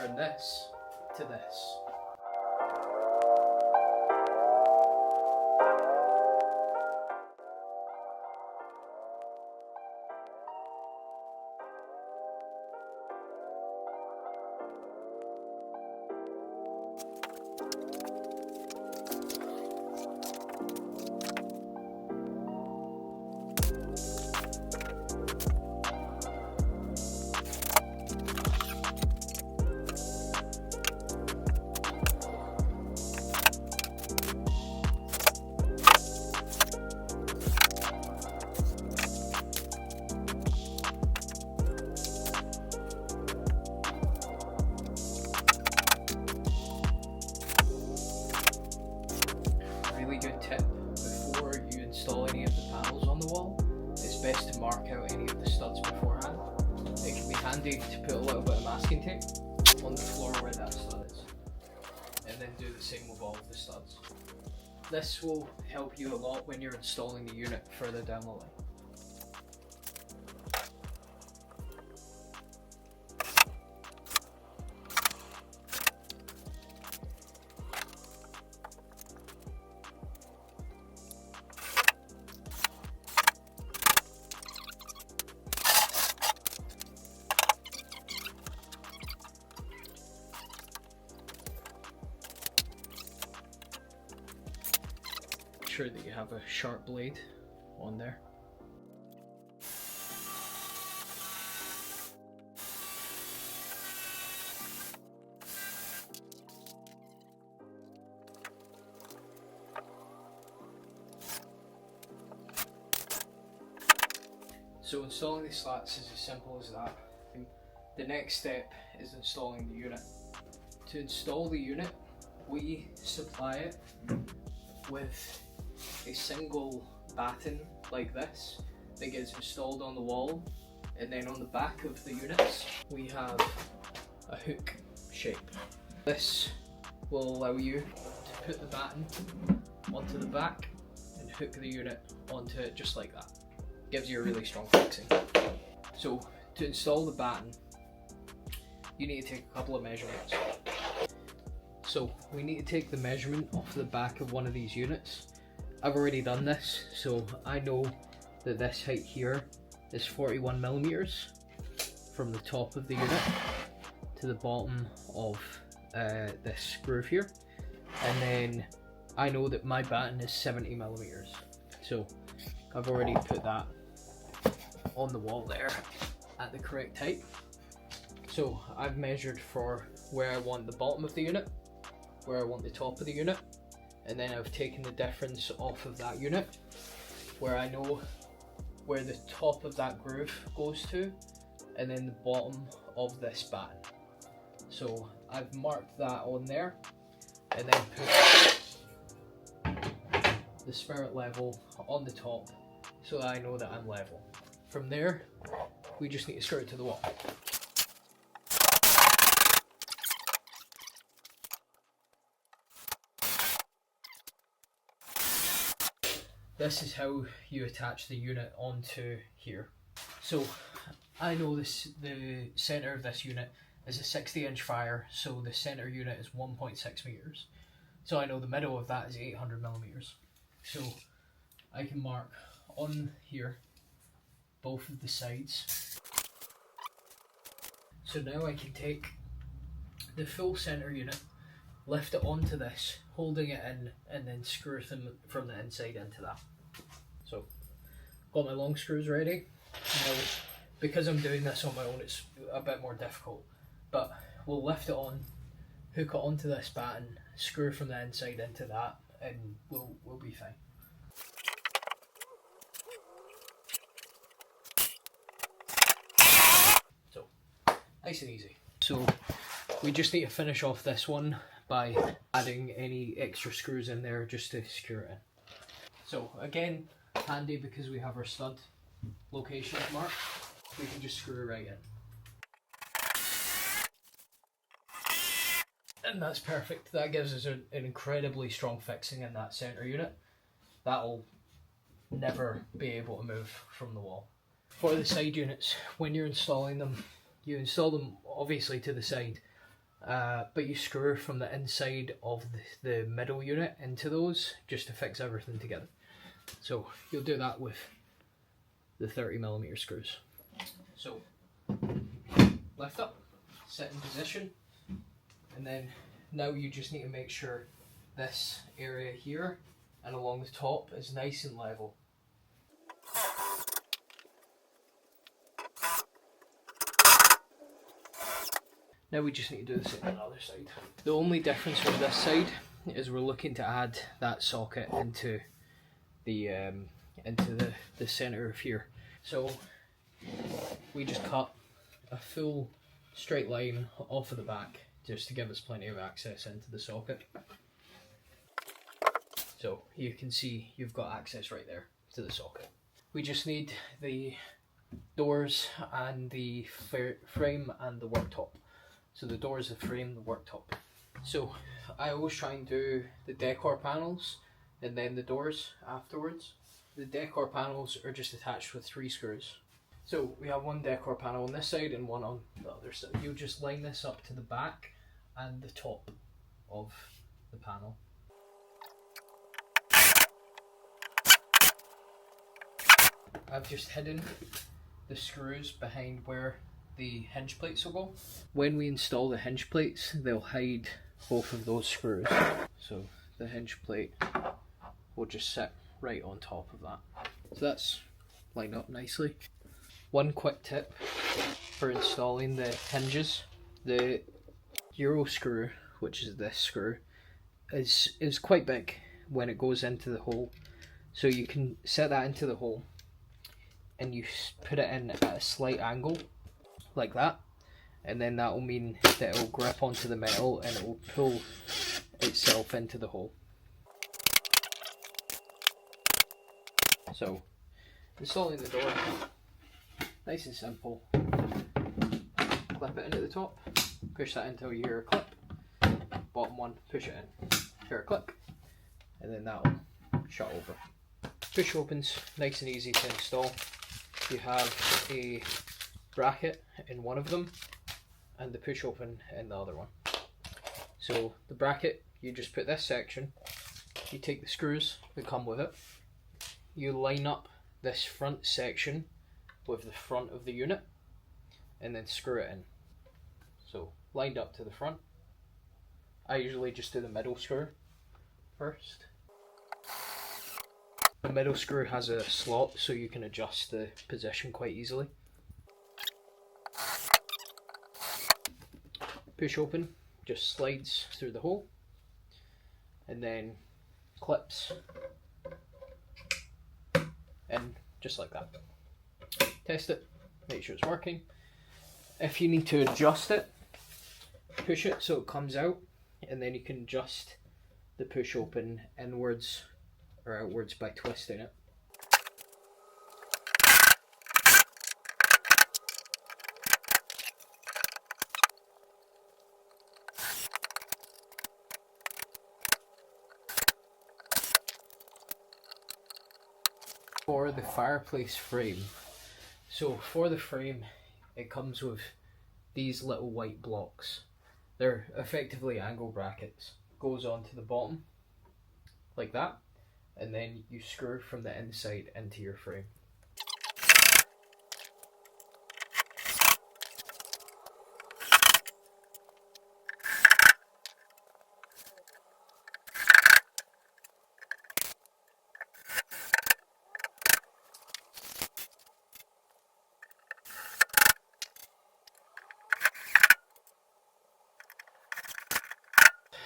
turn this to this. Really good tip: before you install any of the panels on the wall, it's best to mark out any of the studs beforehand. It can be handy to put a little bit of masking tape on the floor where that stud is, and then do the same with all of the studs. This will help you a lot when you're installing the unit further down the line. Sure that you have a sharp blade on there. So installing the slats is as simple as that. The next step is installing the unit. To install the unit, we supply it with a single batten like this that gets installed on the wall, and then on the back of the units we have a hook shape. This will allow you to put the batten onto the back and hook the unit onto it just like that. Gives you a really strong fixing. So to install the batten, you need to take a couple of measurements. So we need to take the measurement off the back of one of these units. I've already done this, so I know that this height here is 41 millimeters from the top of the unit to the bottom of this groove here, and then I know that my batten is 70 millimeters. So I've already put that on the wall there at the correct height. So I've measured for where I want the bottom of the unit, where I want the top of the unit, and then I've taken the difference off of that unit where I know where the top of that groove goes to, and then the bottom of this batten. So I've marked that on there, and then put the spirit level on the top so that I know that I'm level. From there, we just need to screw it to the wall. This is how you attach the unit onto here. So I know the center of this unit is a 60-inch fire, so the center unit is 1.6 meters. So I know the middle of that is 800 millimeters. So I can mark on here both of the sides. So now I can take the full center unit, lift it onto this, holding it in, and then screw them from the inside into that. So, got my long screws ready. Now, because I'm doing this on my own, it's a bit more difficult, but we'll lift it on, hook it onto this batten, screw from the inside into that, and we'll be fine. So, nice and easy. So, we just need to finish off this one by adding any extra screws in there just to secure it in. So again, handy because we have our stud location marked, we can just screw right in. And that's perfect. That gives us an incredibly strong fixing in that center unit. That'll never be able to move from the wall. For the side units, when you're installing them, you install them obviously to the side, but you screw from the inside of the middle unit into those just to fix everything together. So you'll do that with the 30mm screws. So lift up, sit in position, and then now you just need to make sure this area here and along the top is nice and level. Now we just need to do the same on the other side. The only difference with this side is we're looking to add that socket into the center of here. So we just cut a full straight line off of the back just to give us plenty of access into the socket. So you can see you've got access right there to the socket. We just need the doors and the frame and the worktop. So the doors, the frame, the worktop. So I always try and do the decor panels and then the doors afterwards. The decor panels are just attached with 3 screws. So we have one decor panel on this side and one on the other side. You'll just line this up to the back and the top of the panel. I've just hidden the screws behind where the hinge plates will go. When we install the hinge plates, they'll hide both of those screws. So the hinge plate will just sit right on top of that. So that's lined up nicely. One quick tip for installing the hinges: the Euro screw, which is this screw, is quite big when it goes into the hole. So you can set that into the hole and you put it in at a slight angle like that, and then that will mean that it will grip onto the metal and it will pull itself into the hole. So installing the door, nice and simple. Clip it into the top, push that until you hear a clip. Bottom one, push it in, hear a click, and then that will shut over. Push opens, nice and easy to install. You have a bracket in one of them and the push open in the other one. So the bracket, you just put this section, you take the screws that come with it, you line up this front section with the front of the unit and then screw it in. So lined up to the front. I usually just do the middle screw first. The middle screw has a slot so you can adjust the position quite easily. Push open, just slides through the hole and then clips in just like that. Test it, make sure it's working. If you need to adjust it, push it so it comes out, and then you can adjust the push open inwards or outwards by twisting it. For the fireplace frame, so for the frame it comes with these little white blocks. They're effectively angle brackets. Goes onto the bottom like that, and then you screw from the inside into your frame.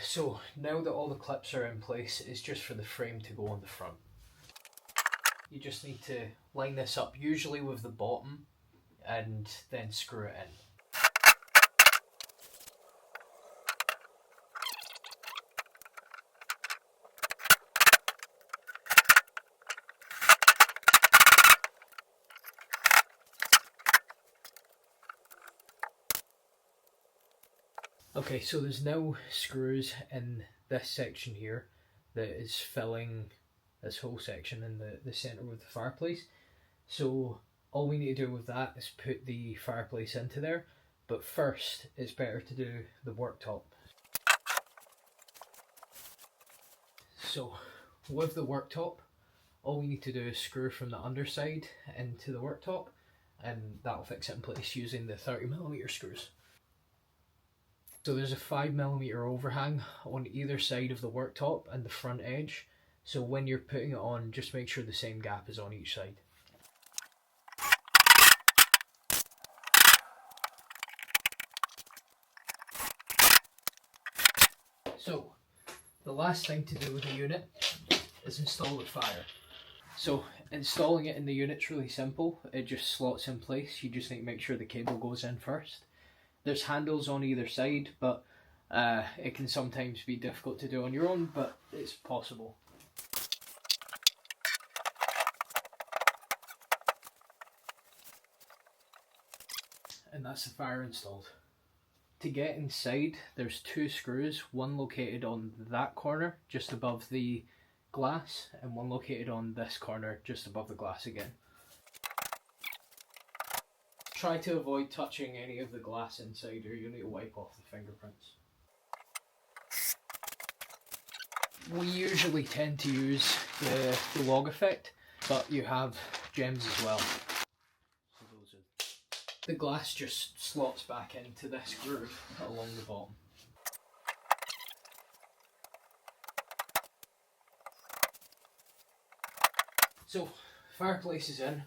So now that all the clips are in place, it's just for the frame to go on the front. You just need to line this up, usually with the bottom, and then screw it in. Okay, so there's now screws in this section here that is filling this whole section in the centre of the fireplace. So all we need to do with that is put the fireplace into there, But first, it's better to do the worktop. So with the worktop, all we need to do is screw from the underside into the worktop, and that'll fix it in place using the 30mm screws. So there's a 5mm overhang on either side of the worktop and the front edge, so when you're putting it on, just make sure the same gap is on each side. So the last thing to do with the unit is install the fire. So installing it in the unit's really simple. It just slots in place. You just need to make sure the cable goes in first. There's handles on either side, but it can sometimes be difficult to do on your own, but it's possible. And that's the fire installed. To get inside, there's two screws, one located on that corner just above the glass and one located on this corner just above the glass again. Try to avoid touching any of the glass inside or you'll need to wipe off the fingerprints. We usually tend to use the log effect, but you have gems as well. So those are... The glass just slots back into this groove along the bottom. So fireplace is in.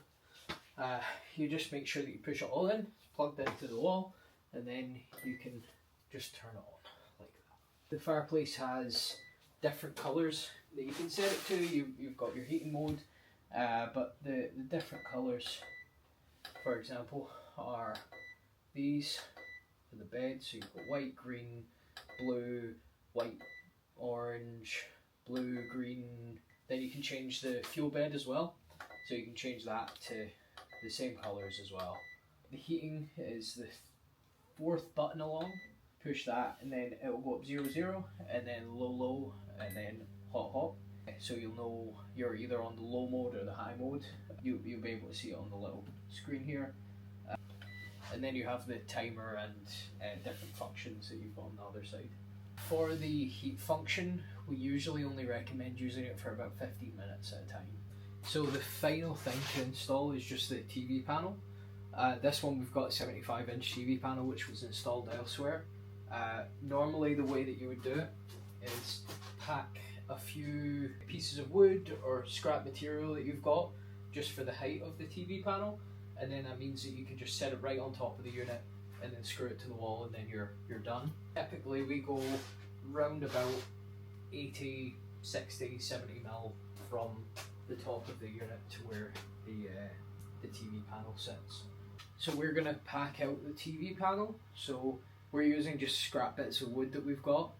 You just make sure that you push it all in, it's plugged into the wall, and then you can just turn it on like that. The fireplace has different colours that you can set it to. You've got your heating mode, but the different colours, for example, are these for the bed. So you've got white, green, blue, white, orange, blue, green. Then you can change the fuel bed as well, so you can change that to the same colours as well. The heating is the fourth button along. Push that and then it will go up 0, 0, and then low, low, and then hot, hot. So you'll know you're either on the low mode or the high mode. You'll be able to see it on the little screen here. And then you have the timer and different functions that you've got on the other side. For the heat function, we usually only recommend using it for about 15 minutes at a time. So the final thing to install is just the TV panel. This one we've got a 75-inch TV panel which was installed elsewhere. Normally the way that you would do it is pack a few pieces of wood or scrap material that you've got just for the height of the TV panel, and then that means that you can just set it right on top of the unit and then screw it to the wall and then you're done. Typically we go round about 80, 60, 70 mil from the top of the unit to where the TV panel sits. So we're going to pack out the TV panel, so we're using just scrap bits of wood that we've got,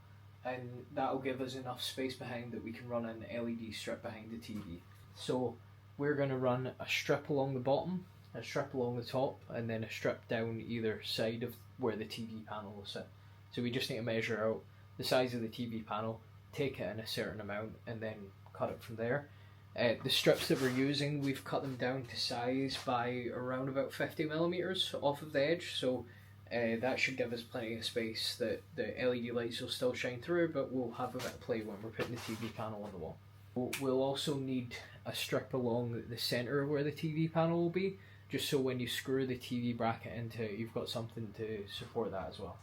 and that'll give us enough space behind that we can run an LED strip behind the TV. So we're going to run a strip along the bottom, a strip along the top, and then a strip down either side of where the TV panel will sit. So we just need to measure out the size of the TV panel, take it in a certain amount, and then cut it from there. The strips that we're using, we've cut them down to size by around about 50mm off of the edge, so that should give us plenty of space that the LED lights will still shine through, but we'll have a bit of play when we're putting the TV panel on the wall. We'll also need a strip along the centre where the TV panel will be, just so when you screw the TV bracket into it, you've got something to support that as well.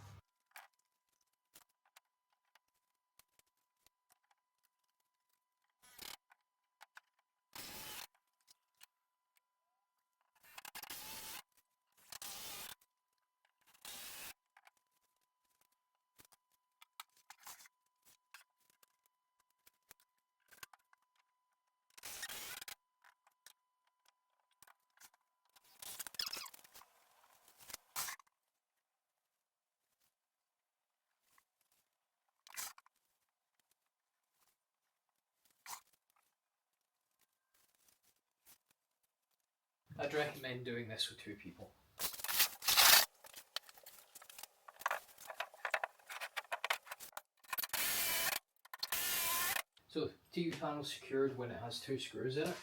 I'd recommend doing this with 2 people. So TV panel secured when it has 2 screws in it.